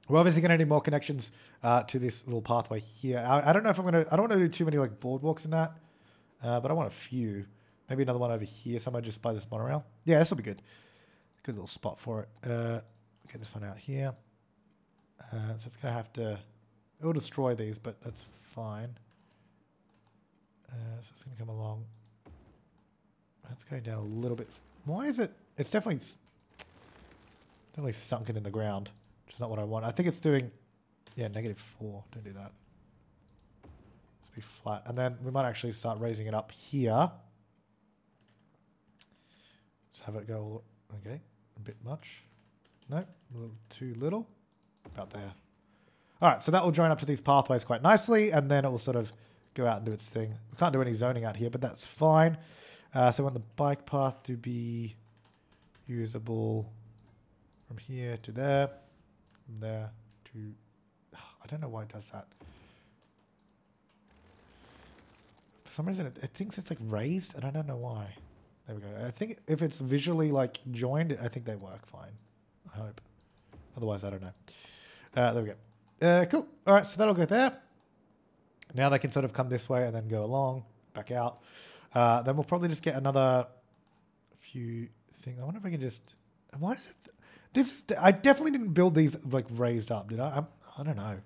We're obviously going to need more connections to this little pathway here. I don't know if I don't want to do too many like boardwalks in that, but I want a few. Maybe another one over here, somewhere just by this monorail. Yeah, this will be good. Good little spot for it. Get this one out here. So it's going to have to... It will destroy these, but that's fine. So it's going to come along. That's going down a little bit. Why is it... It's definitely sunken in the ground, which is not what I want. I think it's doing... Yeah, -4. Don't do that. Let's be flat. And then we might actually start raising it up here. Just have it go... Okay, a bit much. No, a little too little. About there. All right, so that will join up to these pathways quite nicely, and then it will sort of go out and do its thing. We can't do any zoning out here, but that's fine. So we want the bike path to be usable from here to there, from there to... I don't know why it does that. For some reason, it thinks it's like raised, and I don't know why. There we go. I think if it's visually like joined, I think they work fine. I hope. Otherwise, I don't know. There we go. Cool. All right, so that'll go there. Now they can sort of come this way and then go along, back out. Then we'll probably just get another few things. I wonder if I can just... Why is it... I definitely didn't build these like raised up, did I? I don't know.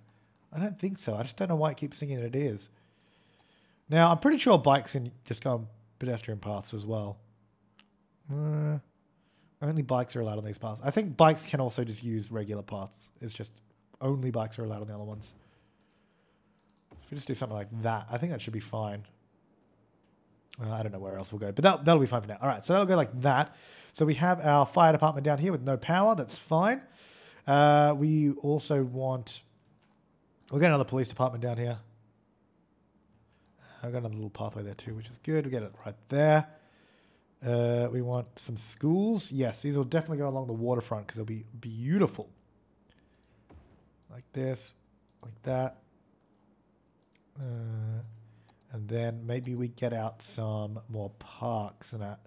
I don't think so. I just don't know why it keeps thinking it is. Now, I'm pretty sure bikes can just go on pedestrian paths as well. Only bikes are allowed on these paths. I think bikes can also just use regular paths. It's just only bikes are allowed on the other ones. If we just do something like that, I think that should be fine. I don't know where else we'll go, but that'll be fine for now. All right, so that'll go like that. So we have our fire department down here with no power. That's fine. We also want... We'll get another police department down here. I've got another little pathway there too, which is good. We get it right there. We want some schools. Yes, these will definitely go along the waterfront because they'll be beautiful. Like this, like that. And then maybe we get out some more parks and that.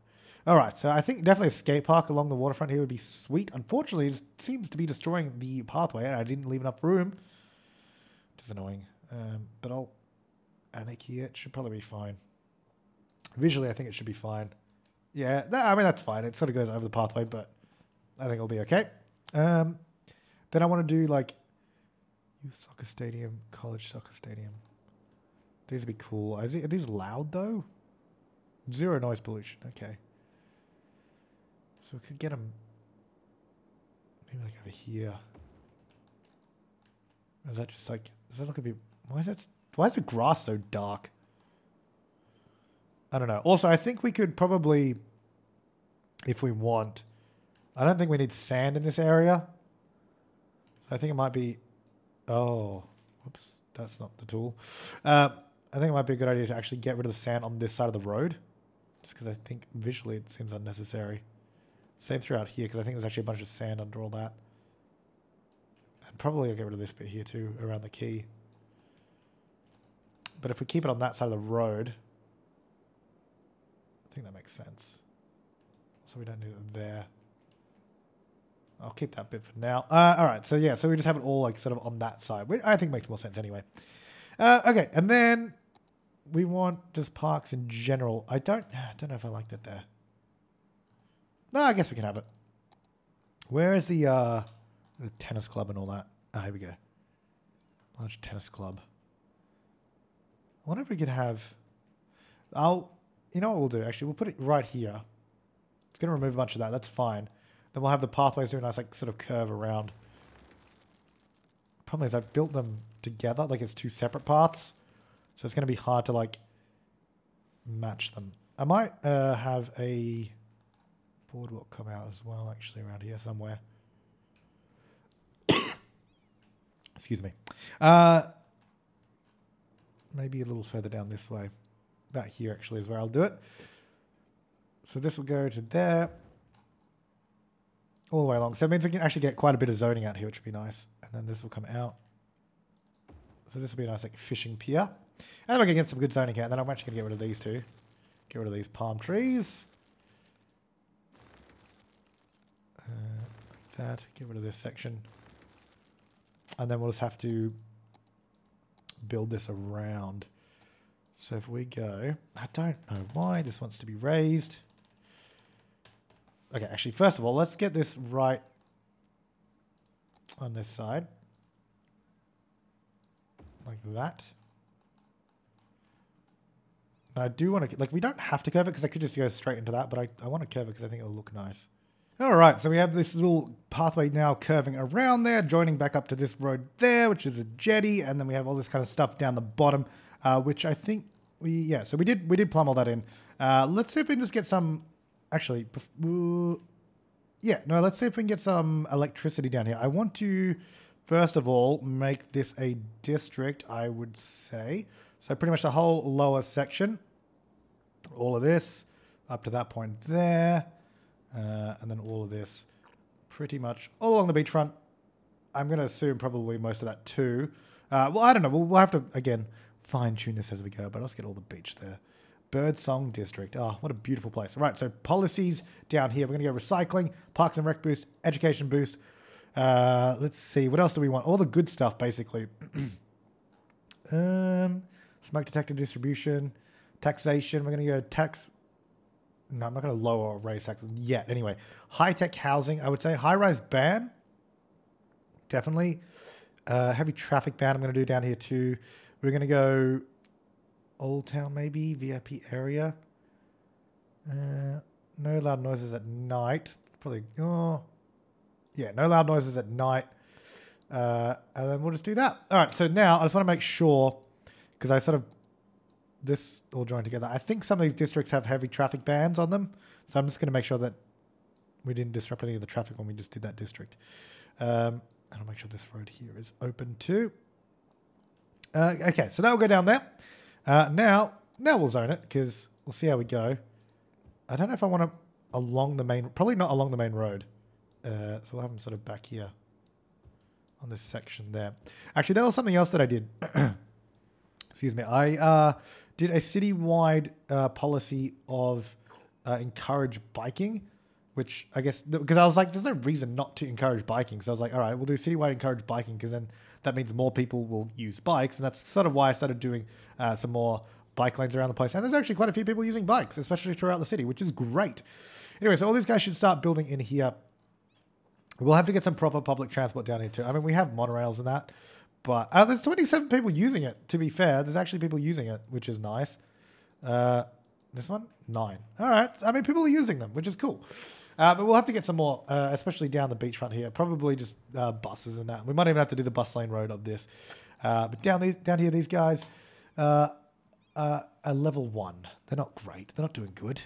All right, so I think definitely a skate park along the waterfront here would be sweet. Unfortunately, it just seems to be destroying the pathway, and I didn't leave enough room. Which is annoying. But I'll anarchy it. Should probably be fine. Visually, I think it should be fine. Yeah, I mean, that's fine. It sort of goes over the pathway, but I think it'll be okay. Then I want to do, like, youth soccer stadium, college soccer stadium. These would be cool. Are these loud, though? Zero noise pollution. Okay. So we could get them maybe, like, over here. Or is that just, like... Does that look a bit... Why is the grass so dark? I don't know. Also, I think we could probably, if we want... I don't think we need sand in this area. So I think it might be... Oh. Whoops. That's not the tool. I think it might be a good idea to actually get rid of the sand on this side of the road. Just because I think visually it seems unnecessary. Same throughout here, because I think there's actually a bunch of sand under all that. And probably I'll get rid of this bit here too, around the quay. But if we keep it on that side of the road... I think that makes sense. So we don't need it there. I'll keep that bit for now. All right, so yeah, so we just have it all like sort of on that side, which I think makes more sense anyway. Okay, and then we want just parks in general. I don't know if I like that there. No, I guess we can have it. Where is the tennis club and all that? Ah, here we go. Large tennis club. I wonder if we could have... You know what we'll do, actually? We'll put it right here. It's going to remove a bunch of that. That's fine. Then we'll have the pathways do a nice, like, sort of curve around. Problem is I've built them together. Like, it's two separate paths. So it's going to be hard to, like, match them. I might have a boardwalk come out as well, actually, around here somewhere. Excuse me. Maybe a little further down this way. About here, actually, is where I'll do it. So this will go to there. All the way along. So it means we can actually get quite a bit of zoning out here, which would be nice. And then this will come out. So this will be a nice, like, fishing pier. And then we can get some good zoning here. And then I'm actually going to get rid of these two. Get rid of these palm trees. Like that. Get rid of this section. And then we'll just have to build this around. So if we go, I don't know why this wants to be raised. Okay, actually, first of all, let's get this right on this side. Like that. And I do want to, like, we don't have to curve it because I could just go straight into that, but I want to curve it because I think it'll look nice. All right, so we have this little pathway now curving around there, joining back up to this road there, which is a jetty, and then we have all this kind of stuff down the bottom. Which I think so we did plumb all that in. Let's see if we can just get some, actually, let's see if we can get some electricity down here. I want to, first of all, make this a district, I would say. So pretty much the whole lower section, all of this, up to that point there, and then all of this, pretty much all along the beachfront. I'm going to assume probably most of that too. Well, I don't know. We'll have to, again, fine-tune this as we go, but let's get all the beach there. Birdsong District. Oh, what a beautiful place. Right, so policies down here. We're going to go recycling, parks and rec boost, education boost. Let's see. What else do we want? All the good stuff, basically. Smoke detector distribution, Taxation, we're going to go tax... No, I'm not going to lower or raise taxes yet. Anyway, high-tech housing, I would say. High-rise ban, definitely. Heavy traffic ban I'm going to do down here too. We're going to go Old Town maybe, VIP area. No loud noises at night. Probably, oh, yeah, no loud noises at night. And then we'll just do that. All right, so now I just want to make sure, because I sort of, this all joined together. I think some of these districts have heavy traffic bans on them. So I'm just going to make sure that we didn't disrupt any of the traffic when we just did that district. And I'll make sure this road here is open too. Okay, so that will go down there. Now we'll zone it because we'll see how we go. I don't know if I want to along the main, probably not along the main road. So we'll have them sort of back here on this section there. Actually, there was something else that I did. Excuse me. I did a citywide policy of encourage biking, which I guess, because I was like, there's no reason not to encourage biking. So I was like, all right, we'll do citywide encourage biking because then that means more people will use bikes. And that's sort of why I started doing some more bike lanes around the place. And there's actually quite a few people using bikes, especially throughout the city, which is great. Anyway, so all these guys should start building in here. We'll have to get some proper public transport down here too. I mean, we have monorails and that, but there's 27 people using it, to be fair. There's actually people using it, which is nice. This one? 9. All right. I mean, people are using them, which is cool. But we'll have to get some more, especially down the beachfront here. Probably just buses and that. We might even have to do the bus lane road of this. But down here, these guys are level 1. They're not great. They're not doing good.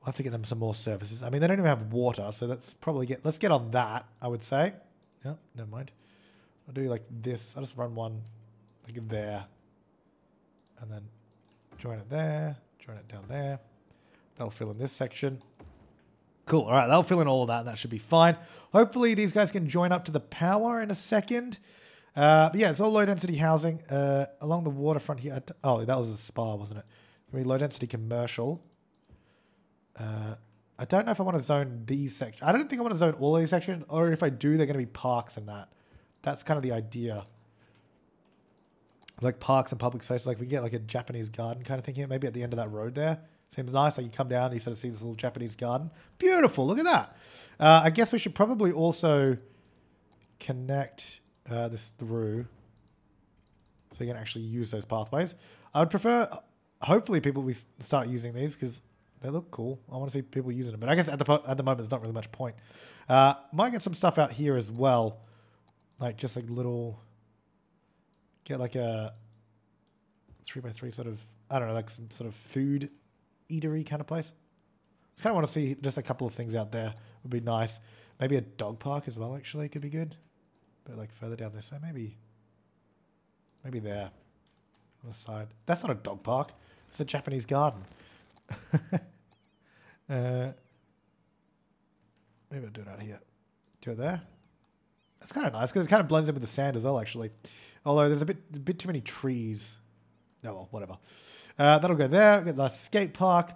We'll have to get them some more services. I mean, they don't even have water, so let's get on that, I would say. Yeah, never mind. I'll do like this. I'll just run one like there. And then join it there. Join it down there. That'll fill in this section. Cool. All right, that'll fill in all of that. That should be fine. Hopefully these guys can join up to the power in a second. But yeah, it's all low-density housing along the waterfront here. Oh, that was a spa, wasn't it? Can be low-density commercial. I don't know if I want to zone these sections. I don't think I want to zone all of these sections, or if I do, they're going to be parks and that. That's kind of the idea. Like parks and public spaces. Like we get like a Japanese garden kind of thing here. Maybe at the end of that road there. Seems nice. Like you come down and you sort of see this little Japanese garden. Beautiful. Look at that. I guess we should probably also connect this through so you can actually use those pathways. I would prefer, hopefully people we start using these because they look cool. I want to see people using them. But I guess at the moment there's not really much point. Might get some stuff out here as well. Like just like little, get like a 3x3 sort of, I don't know, like some sort of food eatery kind of place. Just kind of want to see just a couple of things out there. Would be nice. Maybe a dog park as well, actually, could be good. But like further down this way, maybe there on the side. That's not a dog park. It's a Japanese garden. Maybe I'll do it out here. Do it there. That's kind of nice because it kind of blends in with the sand as well, actually. Although there's a bit too many trees. Oh, well, whatever. That'll go there. We've got the skate park.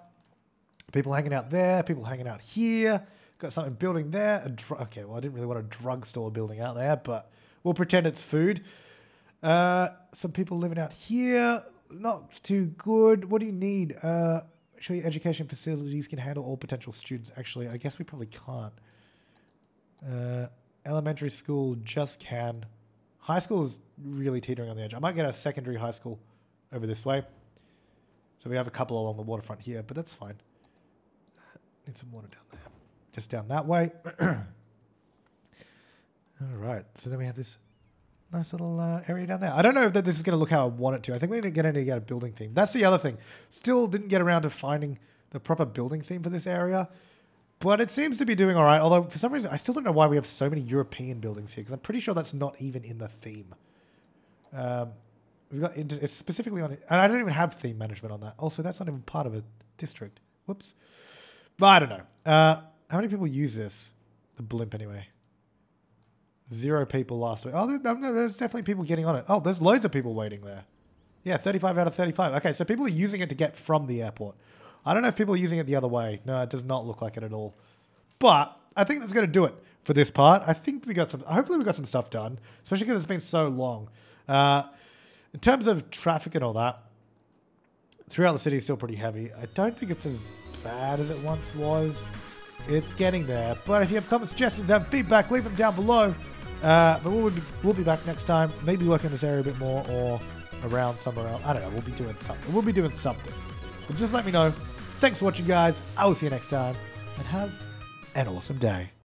People hanging out there. People hanging out here. Got something building there. Okay, well, I didn't really want a drugstore building out there, but we'll pretend it's food. Some people living out here. Not too good. What do you need? Show you education facilities can handle all potential students. Actually, I guess we probably can't. Elementary school just can. High school is really teetering on the edge. I might get a secondary high school over this way. So we have a couple along the waterfront here, but that's fine. Need some water down there. Just down that way. All right. So then we have this nice little area down there. I don't know if this is going to look how I want it to. I think we're going to get a building theme. That's the other thing. Still didn't get around to finding the proper building theme for this area. But it seems to be doing all right. Although, for some reason, I still don't know why we have so many European buildings here. Because I'm pretty sure that's not even in the theme. We've got it's specifically on it. And I don't even have theme management on that. Also, that's not even part of a district. Whoops. But I don't know. How many people use this? The blimp, anyway. 0 people last week. Oh, there's definitely people getting on it. Oh, there's loads of people waiting there. Yeah, 35 out of 35. Okay, so people are using it to get from the airport. I don't know if people are using it the other way. No, it does not look like it at all. But I think that's going to do it for this part. I think we got some, hopefully we got some stuff done, especially because it's been so long. In terms of traffic and all that, throughout the city is still pretty heavy. I don't think it's as bad as it once was. It's getting there. But if you have comments, suggestions, and feedback, leave them down below. But we'll be back next time. Maybe working this area a bit more or around somewhere else. I don't know. We'll be doing something. But just let me know. Thanks for watching, guys. I will see you next time. And have an awesome day.